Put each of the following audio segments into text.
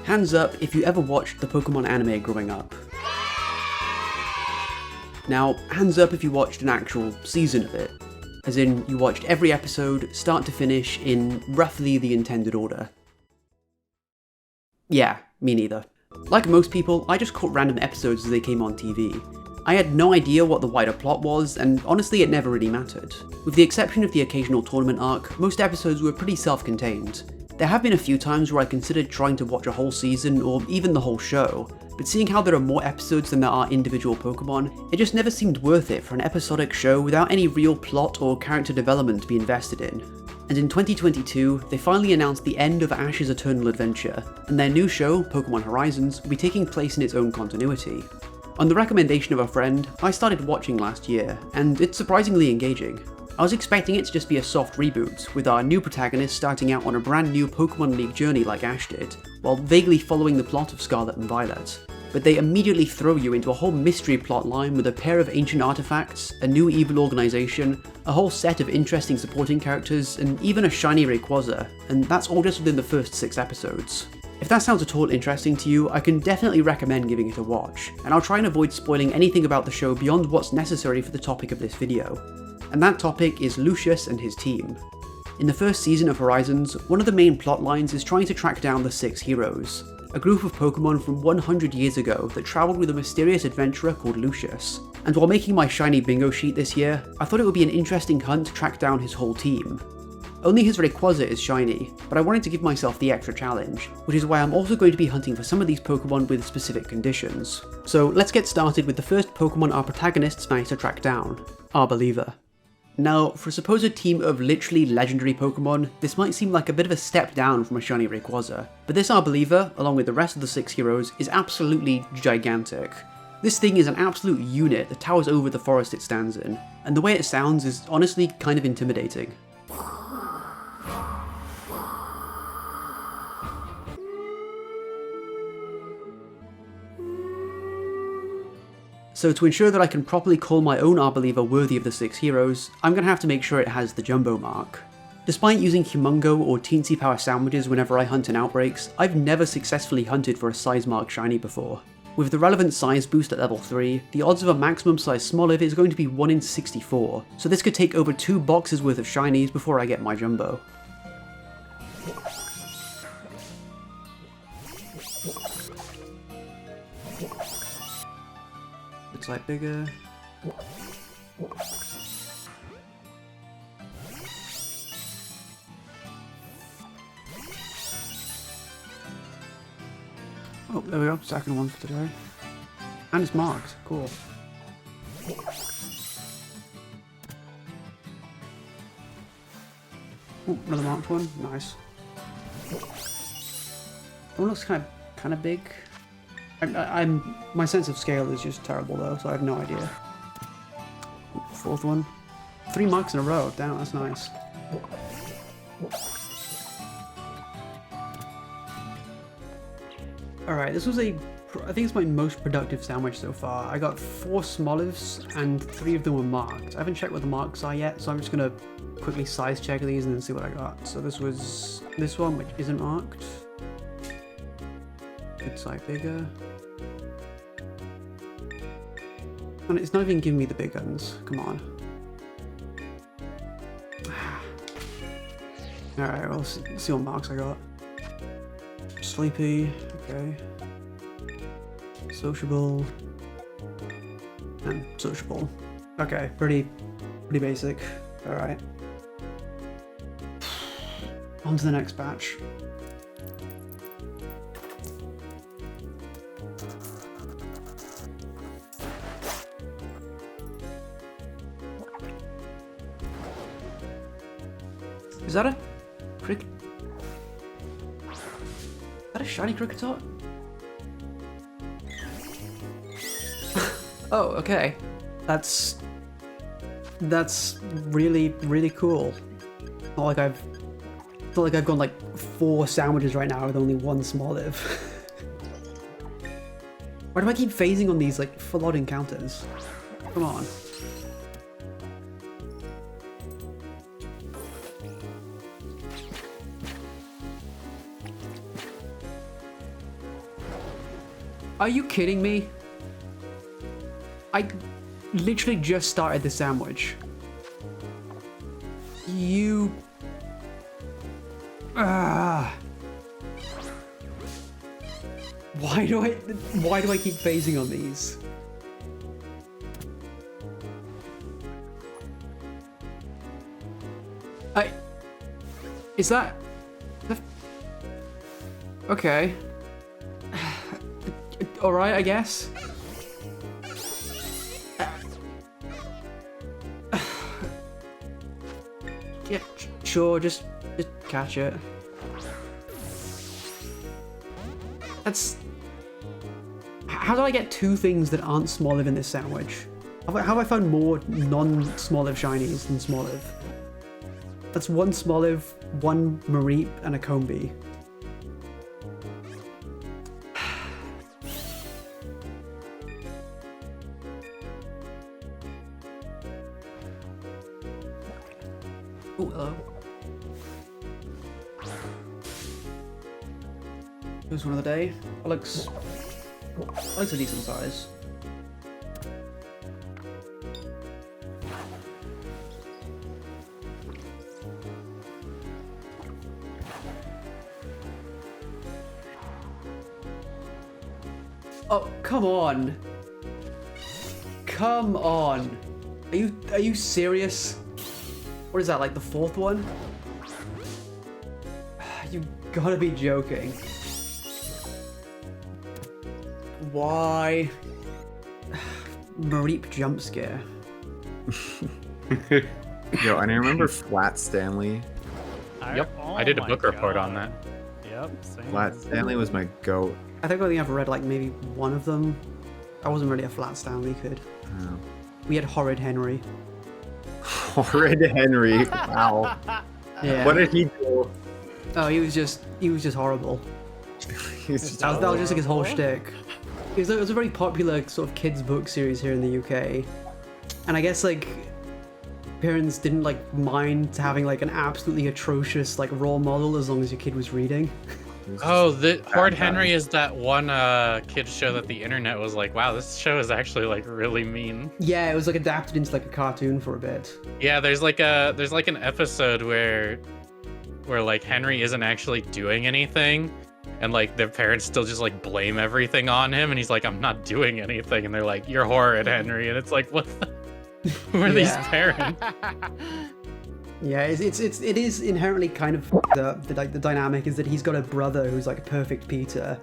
Hands up if you ever watched the Pokemon anime growing up. Now, hands up if you watched an actual season of it, as in you watched every episode, start to finish, in roughly the intended order. Yeah, me neither. Like most people, I just caught random episodes as they came on TV. I had no idea what the wider plot was, and honestly it never really mattered. With the exception of the occasional tournament arc, most episodes were pretty self-contained. There have been a few times where I considered trying to watch a whole season, or even the whole show, but seeing how there are more episodes than there are individual Pokemon, it just never seemed worth it for an episodic show without any real plot or character development to be invested in. And in 2022, they finally announced the end of Ash's Eternal Adventure, and their new show, Pokemon Horizons, will be taking place in its own continuity. On the recommendation of a friend, I started watching last year, and it's surprisingly engaging. I was expecting it to just be a soft reboot, with our new protagonist starting out on a brand new Pokemon League journey like Ash did, while vaguely following the plot of Scarlet and Violet. But they immediately throw you into a whole mystery plotline with a pair of ancient artifacts, a new evil organization, a whole set of interesting supporting characters, and even a shiny Rayquaza, and that's all just within the first 6 episodes. If that sounds at all interesting to you, I can definitely recommend giving it a watch, and I'll try and avoid spoiling anything about the show beyond what's necessary for the topic of this video. And that topic is Lucius and his team. In the first season of Horizons, one of the main plot lines is trying to track down the 6 heroes, a group of Pokemon from 100 years ago that travelled with a mysterious adventurer called Lucius. And while making my shiny bingo sheet this year, I thought it would be an interesting hunt to track down his whole team. Only his Rayquaza is shiny, but I wanted to give myself the extra challenge, which is why I'm also going to be hunting for some of these Pokemon with specific conditions. So let's get started with the first Pokemon our protagonists managed to track down, Arboliva. Now, for a supposed team of literally legendary Pokemon, this might seem like a bit of a step down from a shiny Rayquaza, but this Arboliva, along with the rest of the 6 heroes, is absolutely gigantic. This thing is an absolute unit that towers over the forest it stands in, and the way it sounds is honestly kind of intimidating. So to ensure that I can properly call my own Arboliva worthy of the 6 heroes, I'm going to have to make sure it has the Jumbo mark. Despite using Humongo or Teensy Power sandwiches whenever I hunt in outbreaks, I've never successfully hunted for a size mark shiny before. With the relevant size boost at level 3, the odds of a maximum size Smoliv is going to be 1 in 64, so this could take over 2 boxes worth of shinies before I get my Jumbo. It's like bigger. Oh, there we go, second one for today. And it's marked, cool. Oh, another marked one, nice. That one looks kind of big. My sense of scale is just terrible though, so I have no idea. Ooh, 4th one. 3 marks in a row, damn, that's nice. Alright, this was I think it's my most productive sandwich so far. I got 4 Smolivs and 3 of them were marked. I haven't checked what the marks are yet, so I'm just gonna quickly size check these and then see what I got. So this was this one, which isn't marked. Good size bigger. And it's not even giving me the big guns. Come on. Alright, well, let's see what marks I got. Sleepy, okay. Sociable. And sociable. Okay, pretty basic. Alright. On to the next batch. Is that a cricket? Is that a shiny Kricketot? Oh, okay. That's really cool. Not like I've gone like 4 sandwiches right now with only 1 Smoliv. Why do I keep phasing on these like full-on encounters? Come on. Are you kidding me? I literally just started the sandwich. You... Why do I keep phasing on these? Is that... Okay. Alright, I guess. Yeah, sure, just catch it. That's... How do I get two things that aren't Smoliv in this sandwich? How have I found more non-Smoliv shinies than Smoliv? That's one Smoliv, one Mareep, and a Combi. Oh, hello. Here's one of the day. That looks a decent size. Oh, come on. Come on. Are you serious? What is that, like the fourth one? You gotta be joking. Why? Mareep jump scare. Yo, and I remember Flat Stanley. Yep, I did a book report on that. Yep, same. Flat Stanley was my goat. I think I've read like maybe one of them. I wasn't really a Flat Stanley kid. Oh. We had Horrid Henry. Horrid Henry. Wow. Yeah. What did he do? Oh, he was just horrible. That was just like his whole shtick. It was a very popular sort of kids book series here in the UK, and I guess like parents didn't like mind having like an absolutely atrocious like role model as long as your kid was reading. Oh, the Horrid Henry is that one kids show that the internet was like, wow, this show is actually like really mean. Yeah, it was like adapted into like a cartoon for a bit. Yeah, there's like an episode where like Henry isn't actually doing anything, and like their parents still just like blame everything on him, and he's like, I'm not doing anything, and they're like, you're horrid, Henry, and it's like, what the... Who are these parents? Yeah, it is inherently kind of the dynamic is that he's got a brother who's like a perfect Peter,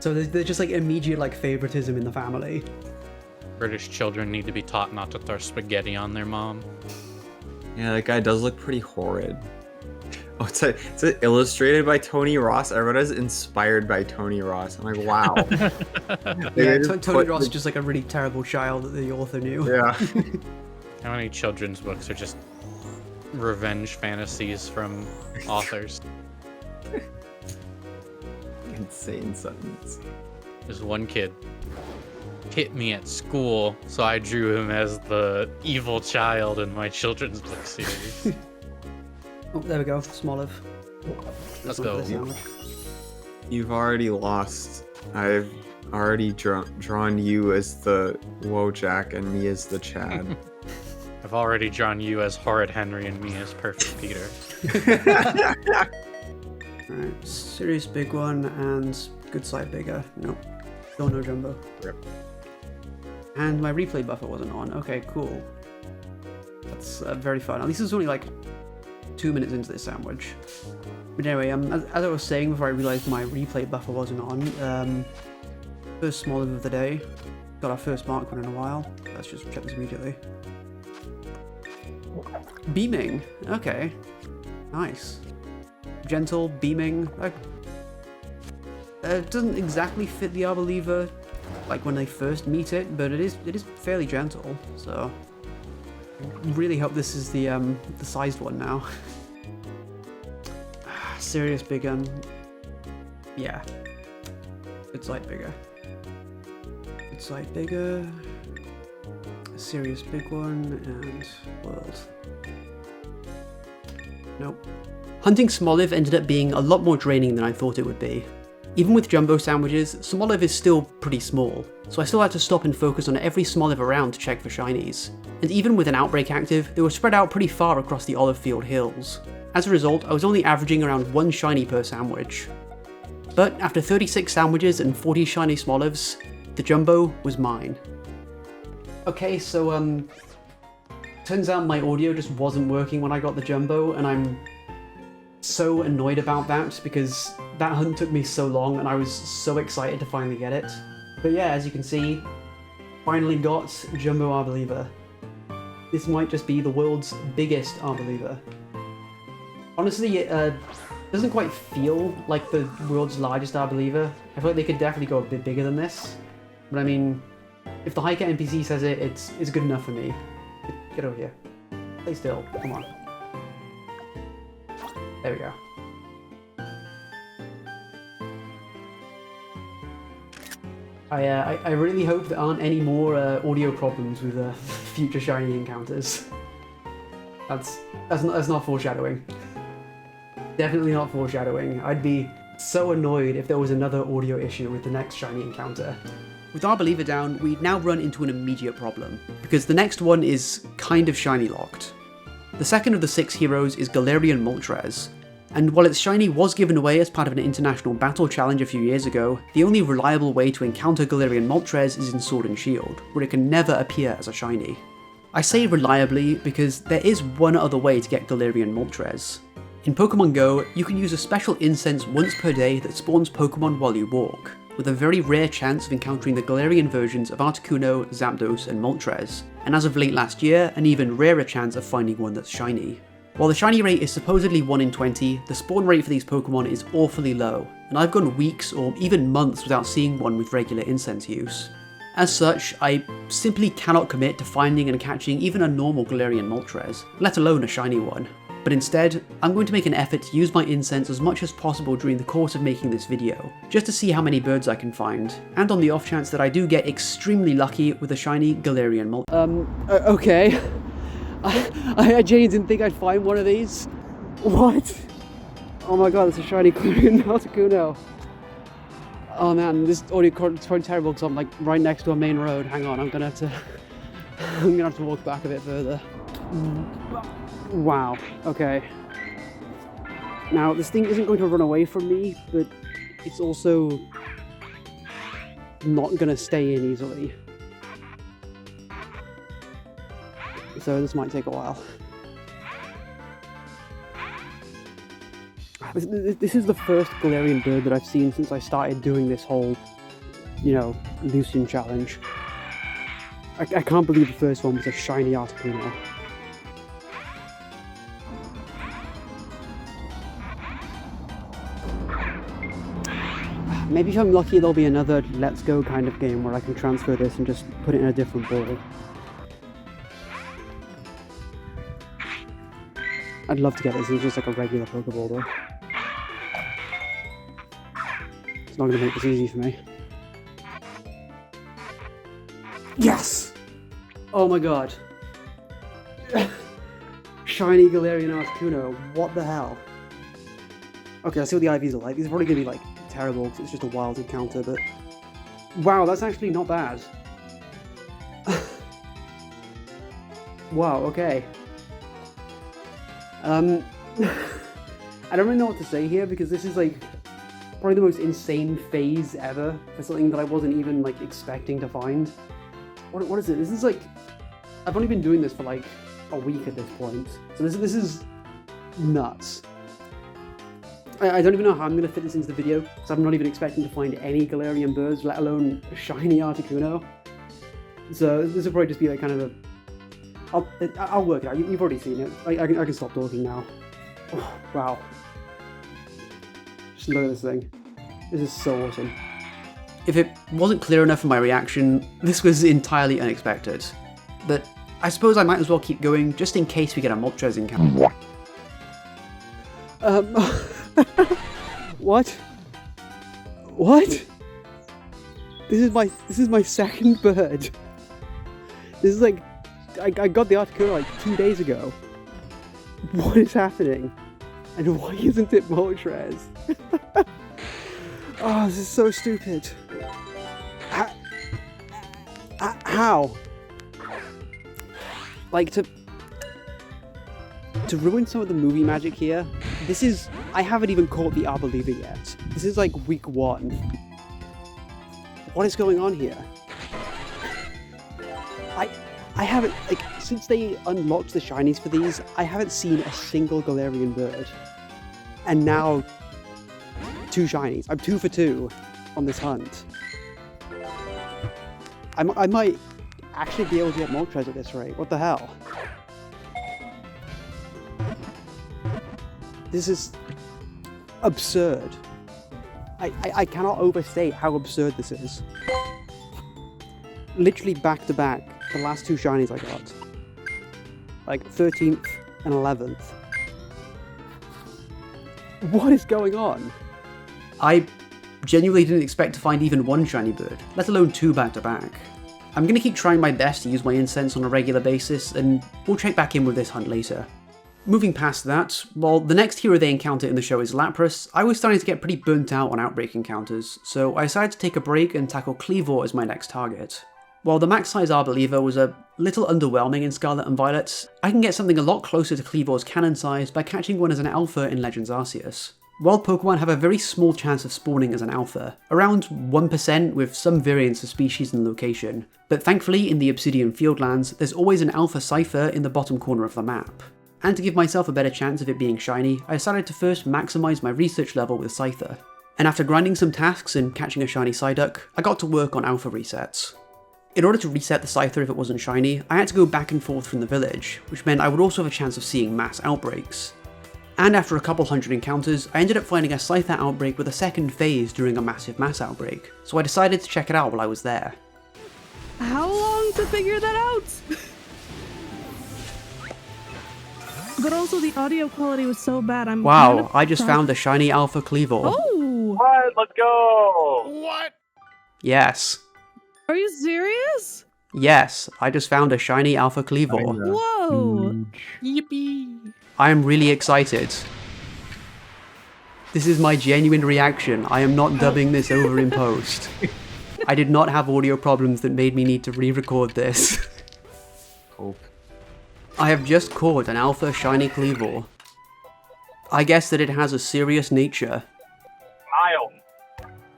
so there's just like immediate like favoritism in the family. British children need to be taught not to throw spaghetti on their mom. Yeah, that guy does look pretty horrid. Oh, it's illustrated by Tony Ross. Everyone is inspired by Tony Ross. I'm like, wow. Yeah, Tony Ross is just like a really terrible child that the author knew. Yeah. How many children's books are just revenge fantasies from authors? Insane sentence. There's one kid hit me at school, so I drew him as the evil child in my children's book series. Oh, there we go. Smoliv. Let's go. You've already lost. I've already drawn you as the Wojak and me as the Chad. I've already drawn you as Horrid Henry and me as Perfect Peter. Alright, serious big one and good side bigger. Nope. Still no jumbo. Rip. And my replay buffer wasn't on. Okay, cool. That's very fun. At least it's only like 2 minutes into this sandwich. But anyway, as I was saying before I realized my replay buffer wasn't on, first Smoliv of the day. Got our first marked one in a while. Let's just check this immediately. Beaming. Okay. Nice. Gentle, beaming. It doesn't exactly fit the Arboliva like when they first meet it, but it is fairly gentle, so really hope this is the sized one now. Serious big one. Yeah. Good sight bigger. Good sight bigger. A serious big one and world. Nope. Hunting Smoliv ended up being a lot more draining than I thought it would be. Even with jumbo sandwiches, Smoliv is still pretty small, so I still had to stop and focus on every Smoliv around to check for shinies. And even with an outbreak active, they were spread out pretty far across the Olivefield hills. As a result, I was only averaging around 1 shiny per sandwich. But after 36 sandwiches and 40 shiny Smolivs, the jumbo was mine. Okay, so turns out my audio just wasn't working when I got the jumbo, and I'm so annoyed about that because that hunt took me so long and I was so excited to finally get it. But yeah, as you can see, finally got Jumbo Arboliva. This might just be the world's biggest Arboliva. Honestly, it doesn't quite feel like the world's largest Arboliva. I feel like they could definitely go a bit bigger than this. But I mean, if the Hiker NPC says it, it's good enough for me. Get over here. Stay still. Come on. There we go. I really hope there aren't any more audio problems with future shiny encounters. That's not foreshadowing. Definitely not foreshadowing. I'd be so annoyed if there was another audio issue with the next shiny encounter. With Arboliva down, we'd now run into an immediate problem, because the next one is kind of shiny locked. The second of the 6 heroes is Galarian Moltres, and while its shiny was given away as part of an international battle challenge a few years ago, the only reliable way to encounter Galarian Moltres is in Sword and Shield, where it can never appear as a shiny. I say reliably because there is one other way to get Galarian Moltres. In Pokemon Go, you can use a special incense once per day that spawns Pokemon while you walk, with a very rare chance of encountering the Galarian versions of Articuno, Zapdos, and Moltres, and as of late last year, an even rarer chance of finding one that's shiny. While the shiny rate is supposedly 1 in 20, the spawn rate for these Pokemon is awfully low, and I've gone weeks or even months without seeing one with regular incense use. As such, I simply cannot commit to finding and catching even a normal Galarian Moltres, let alone a shiny one. But instead, I'm going to make an effort to use my incense as much as possible during the course of making this video, just to see how many birds I can find, and on the off chance that I do get extremely lucky with a shiny Galarian Moltres. Okay. I genuinely didn't think I'd find one of these. What? Oh my god, it's a shiny Galarian Articuno. Oh man, this audio is probably terrible because I'm like right next to a main road. Hang on, I'm gonna have to walk back a bit further. Wow, okay. Now, this thing isn't going to run away from me, but it's also not going to stay in easily. So this might take a while. This is the first Galarian bird that I've seen since I started doing this whole, Lucian challenge. I can't believe the first one was a shiny Articuno. Maybe if I'm lucky there'll be another Let's Go kind of game where I can transfer this and just put it in a different ball. I'd love to get this in just like a regular Pokeball though. It's not going to make this easy for me. Yes! Oh my god. Shiny Galarian Articuno, what the hell? Okay, let's see what the IVs are like. These are probably going to be like terrible because it's just a wild encounter, but wow, that's actually not bad. Wow, okay. I don't really know what to say here because this is like probably the most insane phase ever for something that I wasn't even like expecting to find. What is it? This is like, I've only been doing this for like a week at this point, so this is nuts. I don't even know how I'm going to fit this into the video, because I'm not even expecting to find any Galarian birds, let alone a shiny Articuno. So this will probably just be like kind of a... I'll work it out, you've already seen it. I can stop talking now. Oh, wow. Just look at this thing. This is so awesome. If it wasn't clear enough in my reaction, this was entirely unexpected. But I suppose I might as well keep going, just in case we get a Moltres encounter. What? What? This is my second bird. This is like, I got the Articuno like 2 days ago. What is happening? And why isn't it Moltres? Oh, this is so stupid. How? Like, to ruin some of the movie magic here, this is... I haven't even caught the Arboliva yet. This is like week 1. What is going on here? I haven't, like, since they unlocked the shinies for these, I haven't seen a single Galarian bird. And now, 2 shinies. I'm 2 for 2 on this hunt. I might actually be able to get Moltres at this rate. What the hell? This is absurd. I cannot overstate how absurd this is. Literally back to back, the last 2 shinies I got. Like 13th and 11th. What is going on? I genuinely didn't expect to find even 1 shiny bird, let alone 2 back to back. I'm gonna keep trying my best to use my incense on a regular basis, and we'll check back in with this hunt later. Moving past that, while the next hero they encounter in the show is Lapras, I was starting to get pretty burnt out on Outbreak encounters, so I decided to take a break and tackle Kleavor as my next target. While the max size Arboliva was a little underwhelming in Scarlet and Violet, I can get something a lot closer to Kleavor's cannon size by catching one as an alpha in Legends Arceus. Wild Pokemon have a very small chance of spawning as an alpha, around 1% with some variance of species and location, but thankfully in the Obsidian Fieldlands there's always an alpha cipher in the bottom corner of the map. And to give myself a better chance of it being shiny, I decided to first maximise my research level with Scyther. And after grinding some tasks and catching a shiny Psyduck, I got to work on alpha resets. In order to reset the Scyther if it wasn't shiny, I had to go back and forth from the village, which meant I would also have a chance of seeing mass outbreaks. And after a couple hundred encounters, I ended up finding a Scyther outbreak with a second phase during a massive mass outbreak, so I decided to check it out while I was there. How long to figure that out? But also the audio quality was so bad. Wow, I just found a shiny alpha Kleavor. Oh! Alright, let's go! What? Yes. Are you serious? Yes, I just found a shiny alpha Kleavor. Whoa! Yippee! I am really excited. This is my genuine reaction. I am not dubbing this over in post. I did not have audio problems that made me need to re-record this. Hope. I have just caught an alpha shiny Kleavor. I guess that it has a serious nature. Kyle.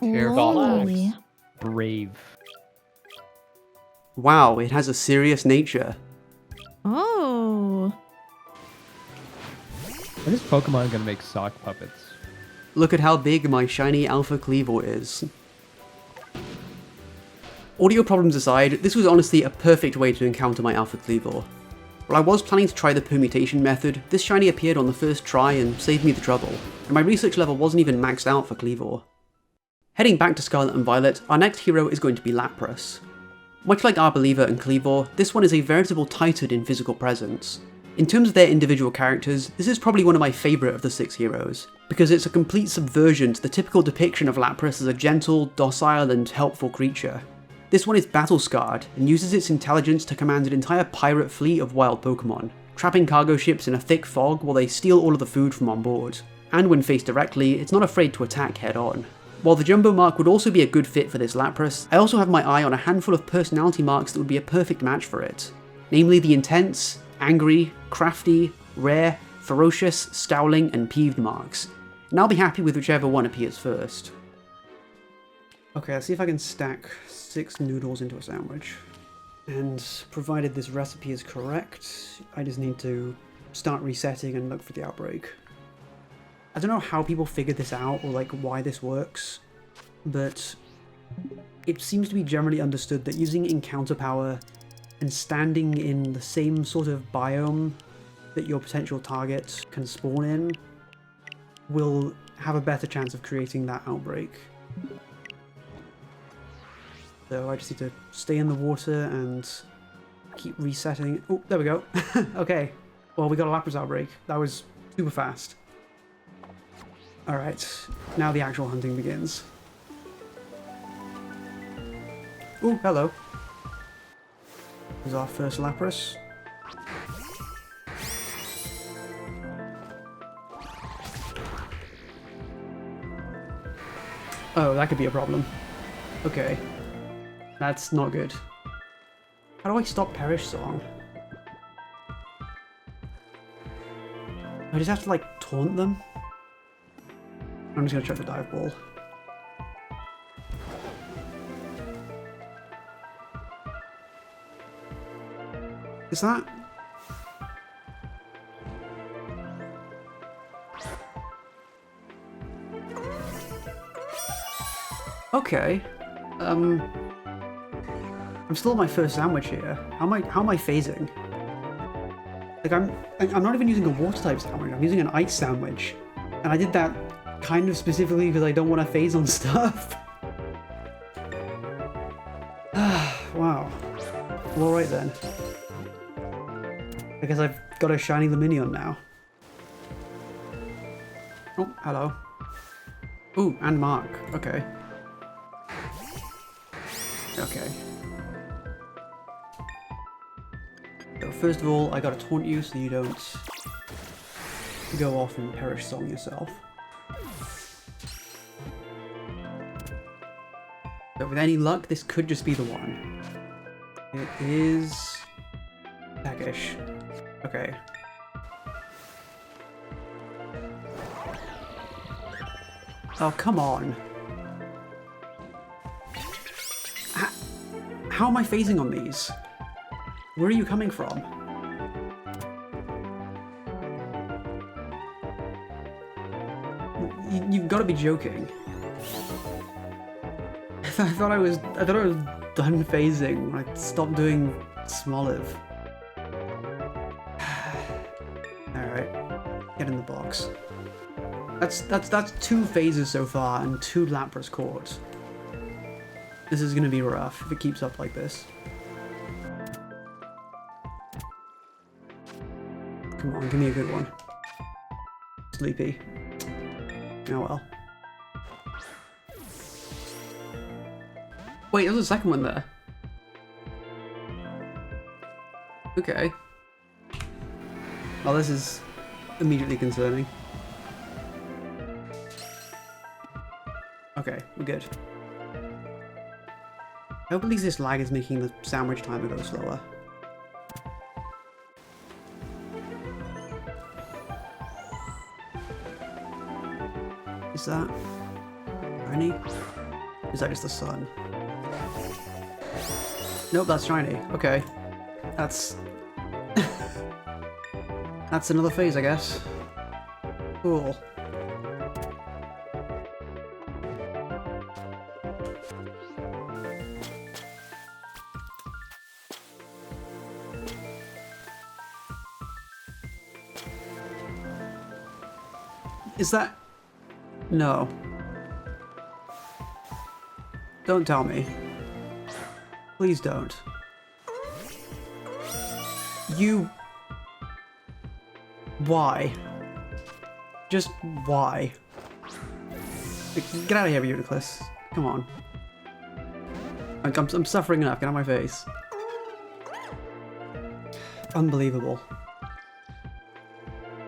Lovely. Brave. Wow, it has a serious nature. Oh. When is Pokemon gonna make sock puppets? Look at how big my shiny alpha Kleavor is. Audio problems aside, this was honestly a perfect way to encounter my alpha Kleavor. While I was planning to try the permutation method, this shiny appeared on the first try and saved me the trouble, and my research level wasn't even maxed out for Kleavor. Heading back to Scarlet and Violet, our next hero is going to be Lapras. Much like Arboliva and Kleavor, this one is a veritable titan in physical presence. In terms of their individual characters, this is probably one of my favourite of the 6 heroes, because it's a complete subversion to the typical depiction of Lapras as a gentle, docile and helpful creature. This one is battle-scarred, and uses its intelligence to command an entire pirate fleet of wild Pokemon, trapping cargo ships in a thick fog while they steal all of the food from on board. And when faced directly, it's not afraid to attack head-on. While the Jumbo mark would also be a good fit for this Lapras, I also have my eye on a handful of personality marks that would be a perfect match for it. Namely the intense, angry, crafty, rare, ferocious, scowling, and peeved marks. And I'll be happy with whichever one appears first. Okay, let's see if I can stack 6 noodles into a sandwich. And provided this recipe is correct, I just need to start resetting and look for the outbreak. I don't know how people figured this out or like why this works, but it seems to be generally understood that using encounter power and standing in the same sort of biome that your potential target can spawn in will have a better chance of creating that outbreak. So I just need to stay in the water and keep resetting. Oh, there we go. Okay. Well, we got a Lapras outbreak. That was super fast. Alright, now the actual hunting begins. Oh, hello. This is our first Lapras. Oh, that could be a problem. Okay. That's not good. How do I stop Perish Song? I just have to, like, taunt them? I'm just gonna try the Dive Ball. Is that... Okay. I'm still on my first sandwich here. How am I phasing? Like I'm not even using a water type sandwich, I'm using an ice sandwich. And I did that kind of specifically because I don't want to phase on stuff. Wow. Well, alright then. I guess I've got a shiny Luminion now. Oh, hello. Ooh, and Mark. Okay. Okay. So first of all, I gotta taunt you so you don't go off and Perish Song yourself. So with any luck, this could just be the one. It is... Baggish. Okay. Oh, come on. How am I phasing on these? Where are you coming from? You've got to be joking. I thought I was done phasing when I stopped doing Smoliv. Alright. Get in the box. That's 2 phases so far and 2 Lapras caught. This is gonna be rough if it keeps up like this. Come on, give me a good one. Sleepy. Oh well. Wait, there's a second one there. Okay. Well, this is immediately concerning. Okay, we're good. I hope at least this lag is making the sandwich timer go slower. Is that shiny? Is that just the sun? Nope, that's shiny. Okay. That's... That's another phase, I guess. Cool. Is that... No. Don't tell me. Please don't. You... Why? Just why? Get out of here, Euniclus. Come on. I'm suffering enough. Get out of my face. Unbelievable.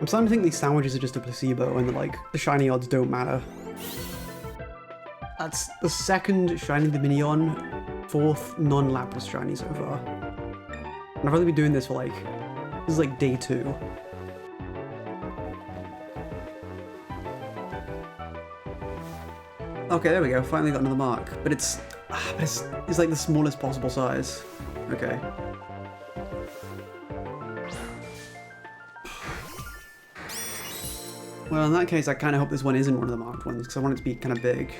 I'm starting to think these sandwiches are just a placebo and like the shiny odds don't matter. That's the second shiny Dominion, 4th non-Lapras shiny so far. And I've only been doing this for like, this is like day 2. Okay, there we go, finally got another mark. But it's like the smallest possible size. Okay. Well, in that case, I kind of hope this one isn't one of the marked ones, because I want it to be kind of big.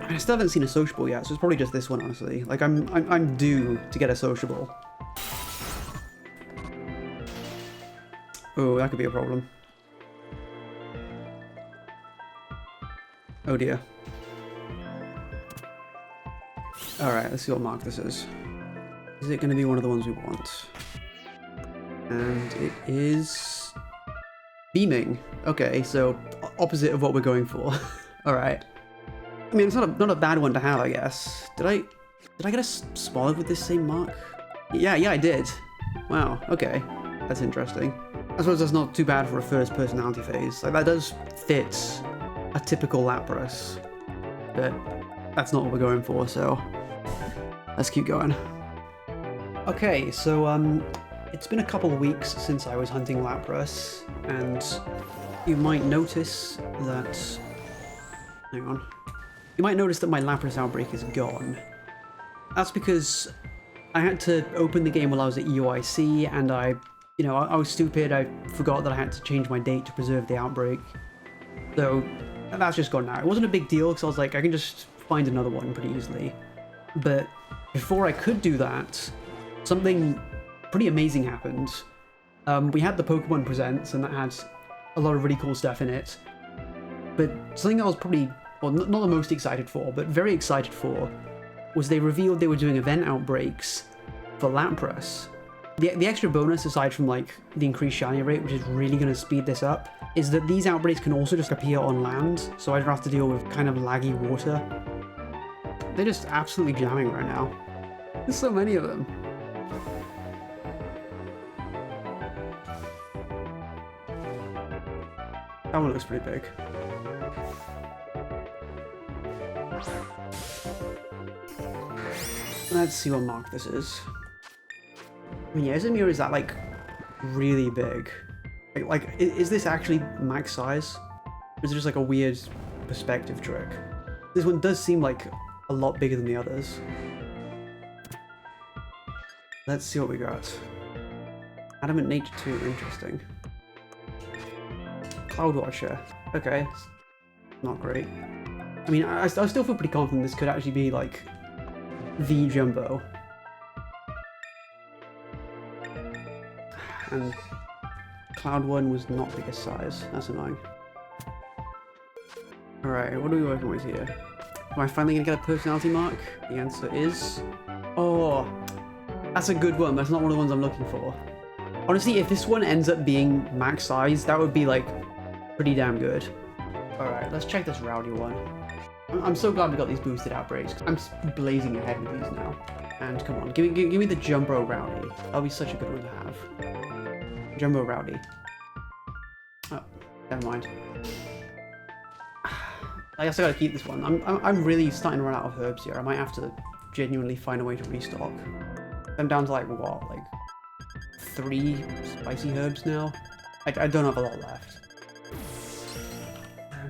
I still haven't seen a sociable yet, so it's probably just this one, honestly. Like, I'm due to get a sociable. Oh, that could be a problem. Oh dear. Alright, let's see what mark this is. Is it going to be one of the ones we want? And it is... Beaming. Okay, so opposite of what we're going for. Alright. I mean, it's not a bad one to have, I guess. Did I get a Smoliv with this same mark? Yeah, I did. Wow, okay. That's interesting. I suppose that's not too bad for a first personality phase. Like, that does fit a typical Lapras. but that's not what we're going for, so let's keep going. Okay, so it's been a couple of weeks since I was hunting Lapras, and you might notice that... Hang on. You might notice that my Lapras outbreak is gone. That's because I had to open the game while I was at EUIC, and I was stupid. I forgot that I had to change my date to preserve the outbreak. So that's just gone now. It wasn't a big deal because I was like, I can just find another one pretty easily. But before I could do that, something pretty amazing happened. We had the Pokemon Presents, and that had a lot of really cool stuff in it. But something that I was probably, well, not the most excited for, but very excited for, was they revealed they were doing event outbreaks for Lapras. The extra bonus, aside from like the increased shiny rate, which is really going to speed this up, is that these outbreaks can also just appear on land, so I don't have to deal with kind of laggy water. They're just absolutely jamming right now. There's so many of them. That one looks pretty big. Let's see what mark this is. I mean, yeah, isn't is that like really big? Like, is this actually max size? Or is it just like a weird perspective trick? This one does seem like a lot bigger than the others. Let's see what we got. Adamant Nature 2, interesting. Cloud Watcher, okay, not great. I mean, I still feel pretty confident this could actually be like the Jumbo. And Cloud 1 was not biggest size, that's annoying. Alright, what are we working with here? Am I finally gonna get a personality mark? The answer is... Oh, that's a good one, but that's not one of the ones I'm looking for. Honestly, if this one ends up being max size, that would be like pretty damn good. Alright, let's check this Rowdy one. I'm so glad we got these boosted outbreaks. I'm blazing ahead with these now. And come on, give me the Jumbo Rowdy. That'll be such a good one to have. Jumbo Rowdy. Oh, never mind. I guess I gotta keep this one. I'm really starting to run out of herbs here. I might have to genuinely find a way to restock. I'm down to like what, like 3 spicy herbs now? I don't have a lot left.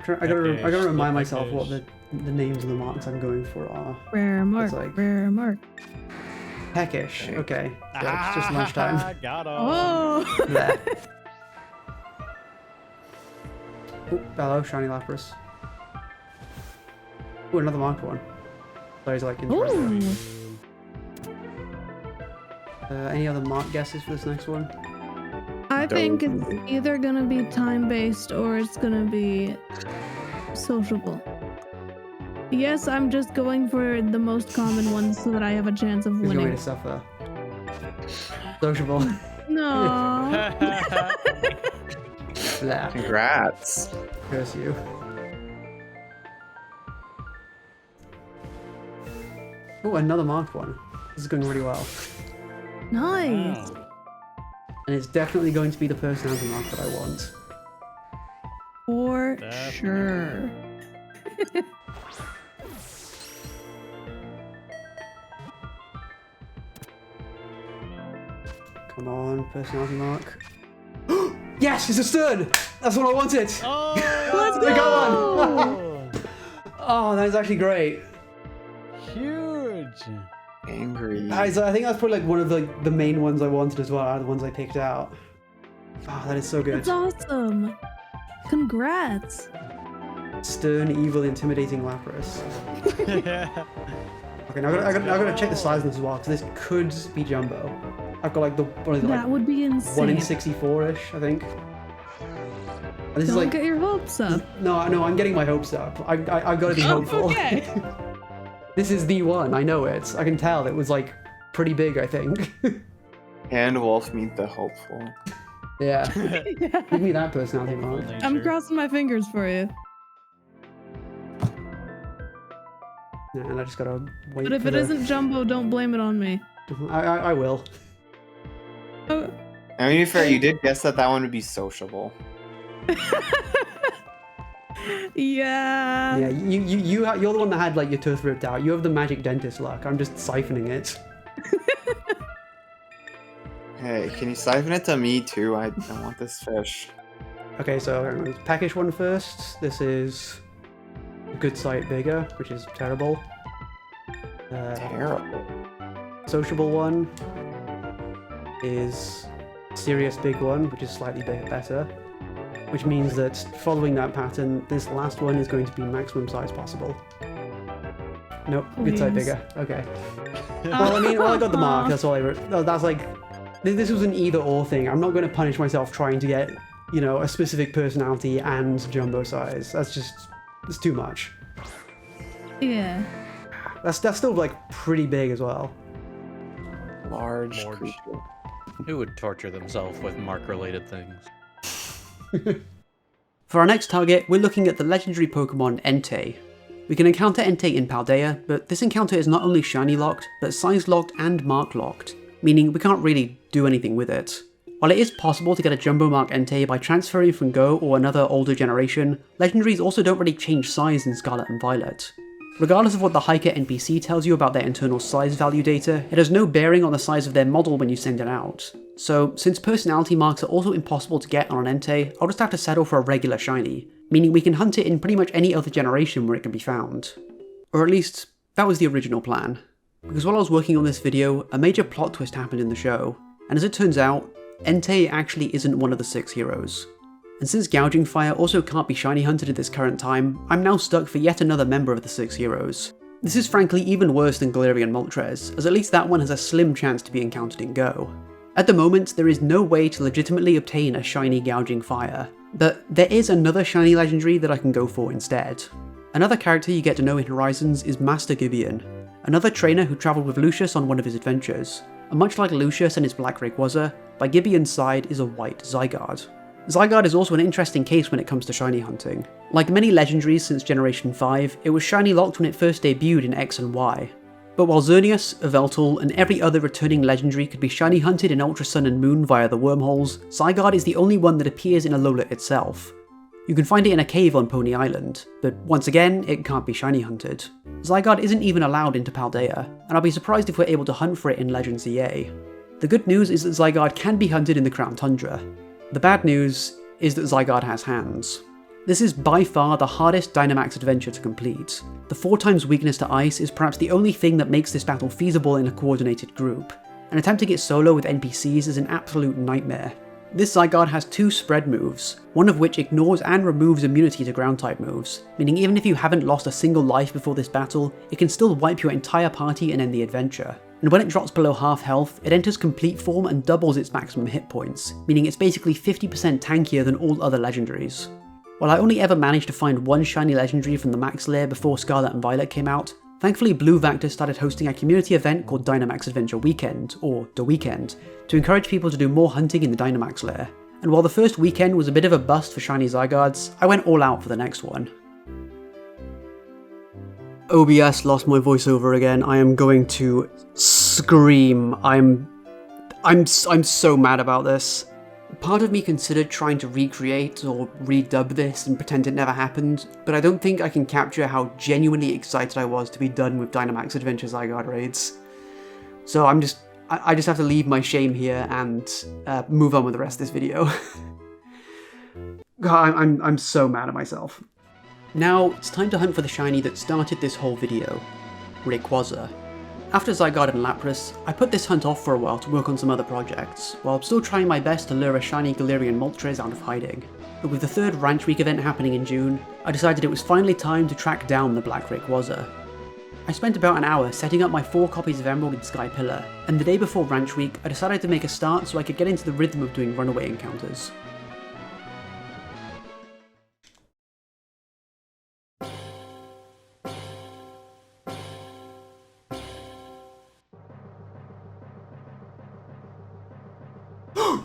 I gotta remind myself what the names of the marks I'm going for are. Rare mark, like, rare mark. Peckish, okay. Good. It's just lunchtime. Got him. Oh! There. Oh, hello, shiny Lapras. Oh, another marked one. Those like interesting. Any other mark guesses for this next one? I think it's either gonna be time-based or it's gonna be sociable. Yes, I'm just going for the most common ones so that I have a chance of Who's going winning. to suffer? Sociable. No. Blah. Congrats. Curse you. Oh, another marked one. This is going really well. Nice. And it's definitely going to be the personality mark that I want. For Definitely. sure. Come on, personality mark. Yes, it's a stud! That's what I wanted! Oh, Let's I got go! Oh, that is actually great. Huge. Angry. I think that's probably like one of the main ones I wanted as well, out of the ones I picked out. Oh, that is so good. That's awesome. Congrats. Stern, evil, intimidating Lapras. Okay, now I gotta check the size of this as well, because this could be Jumbo. I've got like That would be insane. 1 in 64-ish, I think. And this is Don't like get your hopes up. no, I'm getting my hopes up. I've got to be hopeful. Okay. This is the one. I know it. I can tell it was like pretty big. I think. And Wolf meet the hopeful. Yeah. Give me that personality mark. I'm crossing my fingers for you. Yeah, and I just gotta wait. But if for it isn't Jumbo, don't blame it on me. I will. Oh, I mean, to be fair, you did guess that one would be sociable. Yeah. Yeah, you're the one that had like your tooth ripped out. You have the magic dentist luck. I'm just siphoning it. Hey, can you siphon it to me too? I want this fish. Okay, so packish one first. This is good sight bigger, which is terrible. Terrible. Sociable one is serious big one, which is slightly better. Which means that following that pattern, this last one is going to be maximum size possible. Nope, good sight bigger. Okay. Well, I mean, I got the mark. That's all I wrote. No, that's like, this was an either or thing. I'm not going to punish myself trying to get, you know, a specific personality and jumbo size. That's just, it's too much. Yeah. That's still like pretty big as well. Large creature. Who would torture themselves with mark-related things? For our next target, we're looking at the legendary Pokemon Entei. We can encounter Entei in Paldea, but this encounter is not only shiny locked, but size locked and mark locked, meaning we can't really do anything with it. While it is possible to get a Jumbo Mark Entei by transferring from Go or another older generation, legendaries also don't really change size in Scarlet and Violet. Regardless of what the Hiker NPC tells you about their internal size value data, it has no bearing on the size of their model when you send it out. So, since personality marks are also impossible to get on an Entei, I'll just have to settle for a regular shiny, meaning we can hunt it in pretty much any other generation where it can be found. Or at least, that was the original plan. Because while I was working on this video, a major plot twist happened in the show, and as it turns out, Entei actually isn't one of the 6 heroes. And since Gouging Fire also can't be shiny hunted at this current time, I'm now stuck for yet another member of the 6 heroes. This is frankly even worse than Galarian Moltres, as at least that one has a slim chance to be encountered in Go. At the moment, there is no way to legitimately obtain a shiny Gouging Fire, but there is another shiny legendary that I can go for instead. Another character you get to know in Horizons is Master Gibeon, another trainer who travelled with Lucius on one of his adventures. And much like Lucius and his Black Rayquaza, by Gibeon's side is a white Zygarde. Zygarde is also an interesting case when it comes to shiny hunting. Like many legendaries since Generation 5, it was shiny locked when it first debuted in X and Y. But while Xerneas, Yveltal, and every other returning legendary could be shiny hunted in Ultra Sun and Moon via the wormholes, Zygarde is the only one that appears in Alola itself. You can find it in a cave on Pony Island, but once again, it can't be shiny hunted. Zygarde isn't even allowed into Paldea, and I'll be surprised if we're able to hunt for it in Legends EA. The good news is that Zygarde can be hunted in the Crown Tundra. The bad news is that Zygarde has hands. This is by far the hardest Dynamax adventure to complete. The 4 times weakness to ice is perhaps the only thing that makes this battle feasible in a coordinated group, and attempting it solo with NPCs is an absolute nightmare. This Zygarde has 2 spread moves, one of which ignores and removes immunity to ground type moves, meaning even if you haven't lost a single life before this battle, it can still wipe your entire party and end the adventure. And when it drops below half health, it enters complete form and doubles its maximum hit points, meaning it's basically 50% tankier than all other legendaries. While I only ever managed to find one shiny legendary from the max layer before Scarlet and Violet came out, thankfully Blue Vector started hosting a community event called Dynamax Adventure Weekend, or The Weekend, to encourage people to do more hunting in the Dynamax layer. And while the first weekend was a bit of a bust for shiny Zygardes, I went all out for the next one. OBS lost my voiceover again. I am going to scream. I'm so mad about this. Part of me considered trying to recreate or redub this and pretend it never happened, but I don't think I can capture how genuinely excited I was to be done with Dynamax Adventure Zygarde raids. So I just have to leave my shame here and move on with the rest of this video. God, I'm so mad at myself. Now, it's time to hunt for the shiny that started this whole video, Rayquaza. After Zygarde and Lapras, I put this hunt off for a while to work on some other projects, while still trying my best to lure a shiny Galarian Moltres out of hiding. But with the 3rd Ranch Week event happening in June, I decided it was finally time to track down the Black Rayquaza. I spent about an hour setting up my 4 copies of Emerald and Sky Pillar, and the day before Ranch Week, I decided to make a start so I could get into the rhythm of doing runaway encounters.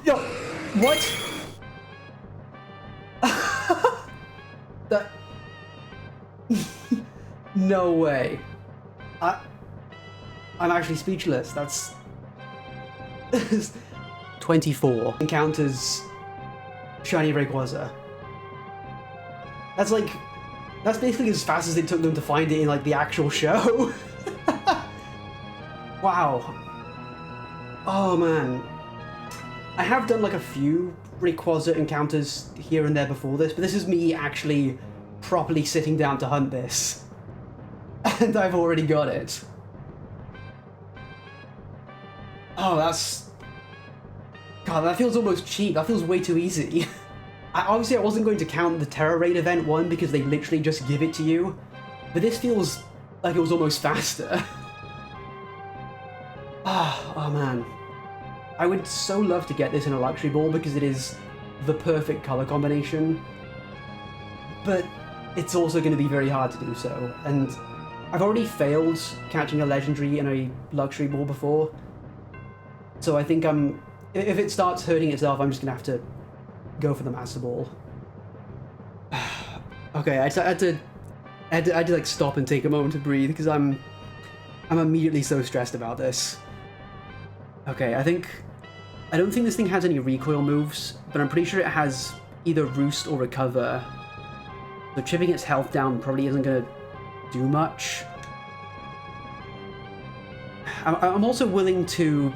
Yo, what? That... No way. I'm actually speechless. That's... 24 encounters shiny Rayquaza. That's like That's basically as fast as it took them to find it in, like, the actual show. Wow. Oh, man. I have done, like, a few Rayquaza encounters here and there before this, but this is me actually properly sitting down to hunt this. And I've already got it. Oh, that's... God, that feels almost cheap. That feels way too easy. Obviously, I wasn't going to count the Terror Raid event one because they literally just give it to you. But this feels like it was almost faster. Oh, man. I would so love to get this in a Luxury Ball because it is the perfect color combination. But it's also going to be very hard to do so. And I've already failed catching a Legendary in a Luxury Ball before. So I think if it starts hurting itself, I'm just going to have to go for the Master Ball. Okay, I had to like stop and take a moment to breathe because I'm immediately so stressed about this. Okay, I don't think this thing has any recoil moves, but I'm pretty sure it has either Roost or Recover. So chipping its health down probably isn't gonna do much. I'm also willing to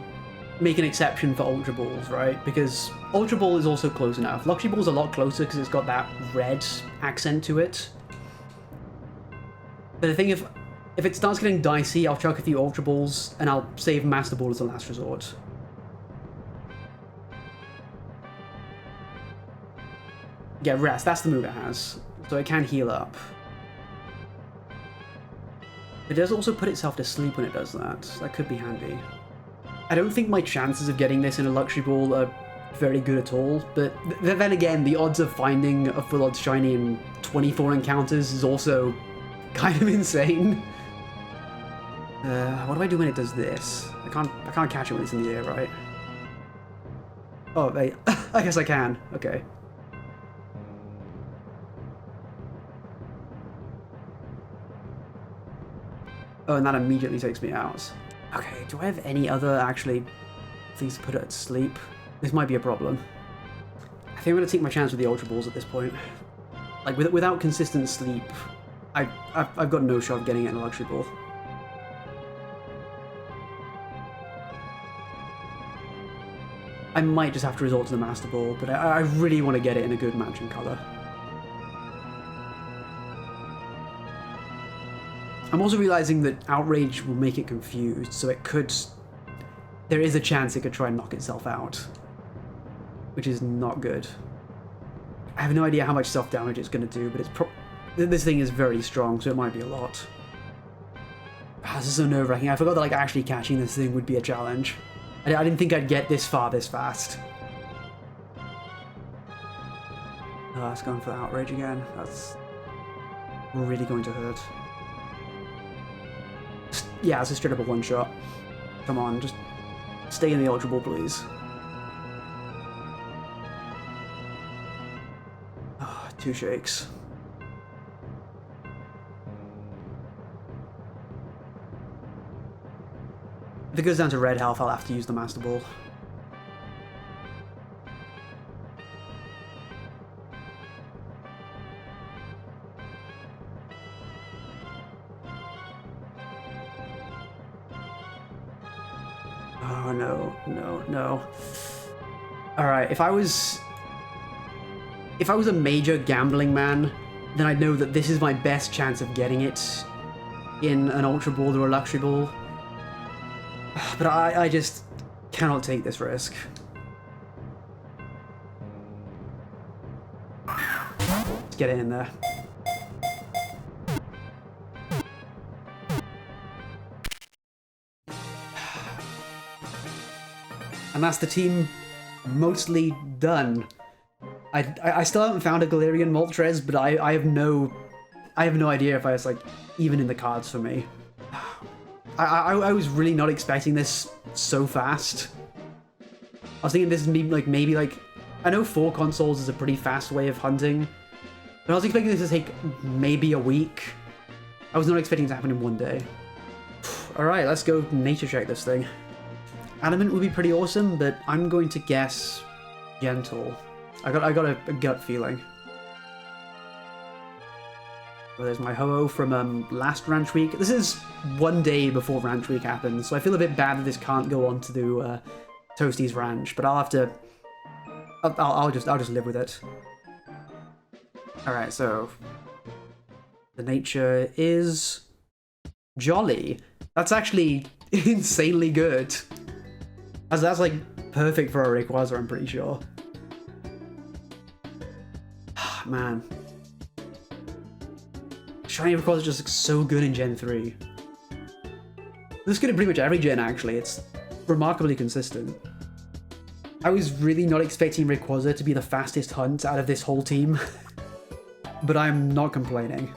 make an exception for Ultra Balls, right? Because Ultra Ball is also close enough. Luxury Ball's a lot closer because it's got that red accent to it. But I think if it starts getting dicey, I'll chuck a few Ultra Balls and I'll save Master Ball as a last resort. Yeah, Rest, that's the move it has. So it can heal up. It does also put itself to sleep when it does that. So that could be handy. I don't think my chances of getting this in a Luxury Ball are very good at all, but then again, the odds of finding a full odds shiny in 24 encounters is also kind of insane. What do I do when it does this? I can't catch it when it's in the air, right? Oh, wait. I guess I can. Okay. Oh, and that immediately takes me out. Okay, do I have any other, actually, things to put it to sleep? This might be a problem. I think I'm going to take my chance with the Ultra Balls at this point. Like, without consistent sleep, I've got no shot of getting it in a Luxury Ball. I might just have to resort to the Master Ball, but I really want to get it in a good matching color. I'm also realizing that Outrage will make it confused, so it could... There is a chance it could try and knock itself out, which is not good. I have no idea how much self-damage it's going to do, but it's this thing is very strong, so it might be a lot. This is so nerve-wracking. I forgot that like actually catching this thing would be a challenge. I didn't think I'd get this far this fast. Oh, it's going for the Outrage again. That's really going to hurt. Yeah, it's a straight up a one-shot. Come on, just stay in the Ultra Ball, please. Oh, 2 shakes. If it goes down to red health, I'll have to use the Master Ball. Oh no, no, no. Alright, if I was a major gambling man, then I'd know that this is my best chance of getting it in an Ultra Ball or a Luxury Ball. But I just cannot take this risk. Let's get it in there. And that's the team mostly done. I still haven't found a Galarian Moltres, but I have no idea if I was like even in the cards for me. I was really not expecting this so fast. I was thinking this is maybe like I know 4 consoles is a pretty fast way of hunting, but I was expecting this to take maybe a week. I was not expecting it to happen in 1 day. Alright, let's go nature check this thing. Adamant would be pretty awesome, but I'm going to guess Gentle. I got a gut feeling. Well, there's my Ho-Oh from last Ranch Week. This is one day before Ranch Week happens, so I feel a bit bad that this can't go on to do Toasty's Ranch, but I'll have to... I'll just live with it. Alright, so... the nature is... Jolly. That's actually insanely good. That's like perfect for a Rayquaza, I'm pretty sure. Man. Shiny Rayquaza just looks so good in Gen 3. This is good in pretty much every gen, actually. It's remarkably consistent. I was really not expecting Rayquaza to be the fastest hunt out of this whole team. But I'm not complaining.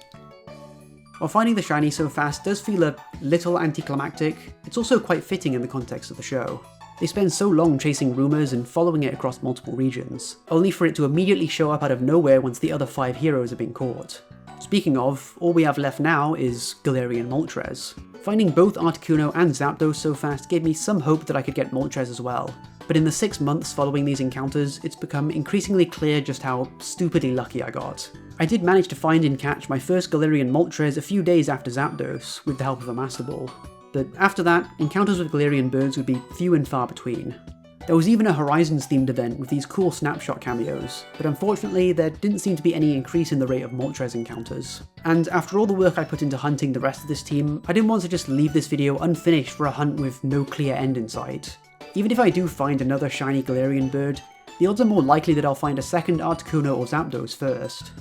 While finding the shiny so fast does feel a little anticlimactic, it's also quite fitting in the context of the show. They spend so long chasing rumours and following it across multiple regions, only for it to immediately show up out of nowhere once the other 5 heroes have been caught. Speaking of, all we have left now is Galarian Moltres. Finding both Articuno and Zapdos so fast gave me some hope that I could get Moltres as well, but in the 6 months following these encounters, it's become increasingly clear just how stupidly lucky I got. I did manage to find and catch my first Galarian Moltres a few days after Zapdos, with the help of a Master Ball, but after that, encounters with Galarian birds would be few and far between. There was even a Horizons themed event with these cool snapshot cameos, but unfortunately there didn't seem to be any increase in the rate of Moltres encounters. And after all the work I put into hunting the rest of this team, I didn't want to just leave this video unfinished for a hunt with no clear end in sight. Even if I do find another shiny Galarian bird, the odds are more likely that I'll find a second Articuno or Zapdos first.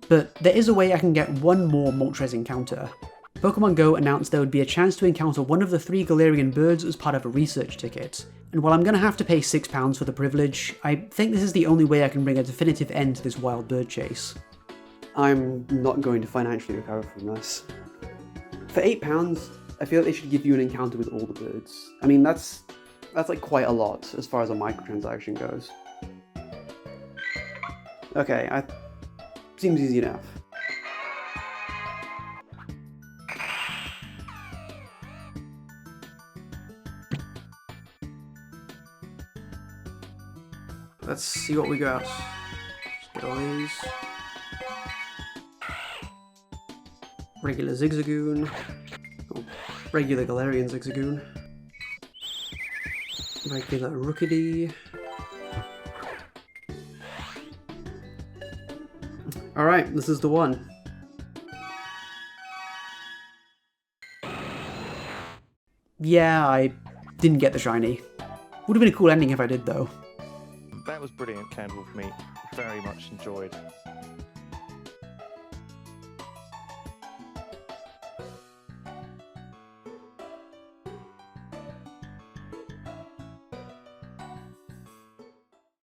But there is a way I can get one more Moltres encounter. Pokemon Go announced there would be a chance to encounter one of the 3 Galarian birds as part of a research ticket, and while I'm going to have to pay £6 for the privilege, I think this is the only way I can bring a definitive end to this wild bird chase. I'm not going to financially recover from this. For £8, I feel like they should give you an encounter with all the birds. I mean, that's like quite a lot as far as a microtransaction goes. Okay, seems easy enough. Let's see what we got. Just get all these. Regular Zigzagoon. Oh, regular Galarian Zigzagoon. Regular Rookidee. Alright, this is the one. Yeah, I didn't get the shiny. Would have been a cool ending if I did, though. That was brilliant, Candle, for me. Very much enjoyed.